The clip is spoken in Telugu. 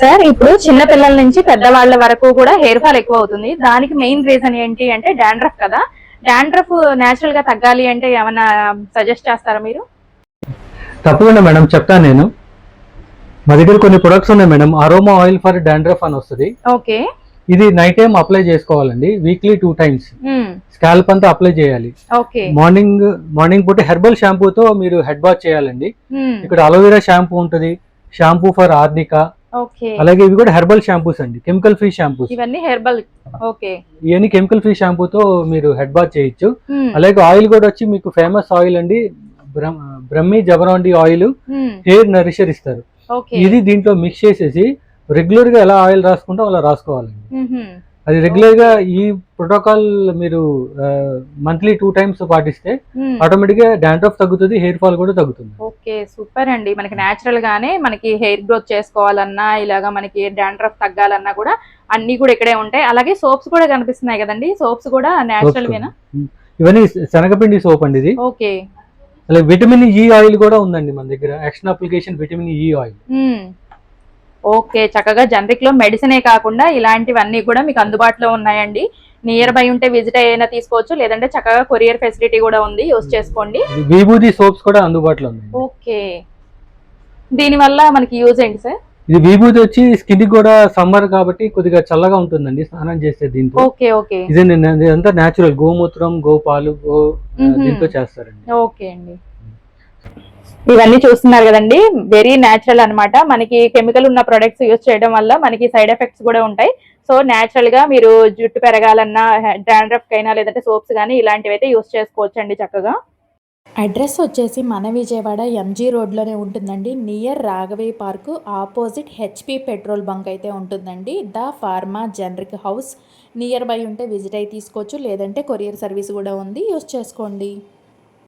సార్ ఇప్పుడు చిన్న పిల్లల నుంచి పెద్దవాళ్ళ వరకు కూడా హెయిర్ ఫాల్ ఎక్కువ అవుతుంది. దానికి మెయిన్ రీజన్ ఏంటి అంటే డాండ్రఫ్ కదా. డాండ్రఫ్ నేచురల్ గా తగ్గాలి అంటే ఏమన్నా సజెస్ట్ చేస్తారా మీరు? తప్పకుండా మేడం, చెప్తాను నేను. మా దగ్గర కొన్ని ప్రొడక్ట్స్ ఉన్నాయి madam. Aroma oil for dandruff అని వస్తుంది. ఓకే. ఇది నైట్ టైం అప్లై చేసుకోవాలండి, వీక్లీ 2 times. స్కాల్ప్ అంతా అప్లై చేయాలి. మార్నింగ్ పూట హెర్బల్ షాంపూతో మీరు హెడ్ బాత్ చేయాలండి. ఇక్కడ అలోవెరా షాంపూ ఉంటుంది, షాంపూ ఫర్ ఆర్నికా, అలాగే ఇవి కూడా హెర్బల్ షాంపూస్ అండి, కెమికల్ ఫ్రీ షాంపూస్. ఇవన్నీ హెర్బల్. ఓకే. ఇవన్నీ కెమికల్ ఫ్రీ షాంపూతో మీరు హెడ్ బాత్ చేయొచ్చు. అలాగే ఆయిల్ కూడా వచ్చి మీకు ఫేమస్ ఆయిల్ అండి, బ్రహ్మి జబరాండి ఆయిల్ హెయిర్ నరిషర్ ఇస్తారు. ఇది దీంట్లో మిక్స్ చేసేసి రెగ్యులర్ గా ఎలా ఆయిల్ రాసుకుంటాం అలా రాసుకోవాలండి. అది రెగ్యులర్ గా ఈ ప్రోటోకాల్ మీరు మంత్లీ 2 times పాటిస్తే ఆటోమేటిక్ గా డాండ్రఫ్ తగ్గుతుంది, హెయిర్ ఫాల్ కూడా తగ్గుతుంది. ఓకే, సూపర్ అండి. మనకి నేచురల్ గానే మనకి హెయిర్ గ్రోత్ చేసుకోవాలన్నా, ఇలాగా మనకి డాండ్రఫ్ తగ్గాలన్నా కూడా అన్ని కూడా ఇక్కడే ఉంటాయి. అలాగే సోప్స్ కూడా కనిపిస్తున్నాయి కదండి, సోప్స్ కూడా నేచురల్ వేనా? ఇవన్నీ శనగపిండి సోప్ అండి ఇది. ఓకే. అలాగే విటమిన్ ఈ ఆయిల్ కూడా ఉందండి మన దగ్గర, action application vitamin E oil. Okay, చక్కగా జనరిక్ లో మెడిసినే కాకుండా ఇలాంటివన్నీ కూడా మీకు అందుబాటులో ఉన్నాయండి. నియర్ బై ఉంటే విజిట్ అయినా తీసుకోవచ్చు, లేదంటే చక్కగా కొరియర్ ఫెసిలిటీ కూడా ఉంది, యూస్ చేసుకోండి. విభూది సోప్స్ కూడా అందుబాటులో ఉన్నాయి. ఓకే, దీని వల్ల మనకి యూజ్ ఏంటి సార్? ఇది విభూది వచ్చి స్కిన్ కూడా సమ్మర్ కాబట్టి కొద్దిగా చల్లగా ఉంటుందండి స్నానం చేస్తే దీంతో. Okay okay. ఇదంతా నేచురల్ గోమూత్రం, గోపాలు, దీంతో చేస్తారండి. ఓకే అండి. ఇవన్నీ చూస్తున్నారు కదండి, వెరీ న్యాచురల్ అన్నమాట. మనకి కెమికల్ ఉన్న ప్రొడక్ట్స్ యూజ్ చేయడం వల్ల మనకి సైడ్ ఎఫెక్ట్స్ కూడా ఉంటాయి. సో న్యాచురల్ గా మీరు జుట్టు పెరగాలన్నా, డాండ్రఫ్ కైనా, లేదంటే సోప్స్ కానీ ఇలాంటివి అయితే యూజ్ చేసుకోవచ్చు అండి చక్కగా. అడ్రస్ వచ్చేసి మన విజయవాడ ఎంజీ రోడ్లోనే ఉంటుందండి. Near Raghavaiah park opposite HP petrol bunk అయితే ఉంటుందండి. The pharma generic house. Near by ఉంటే విజిట్ అయి తీసుకోవచ్చు, లేదంటే కొరియర్ సర్వీస్ కూడా ఉంది, యూజ్ చేసుకోండి.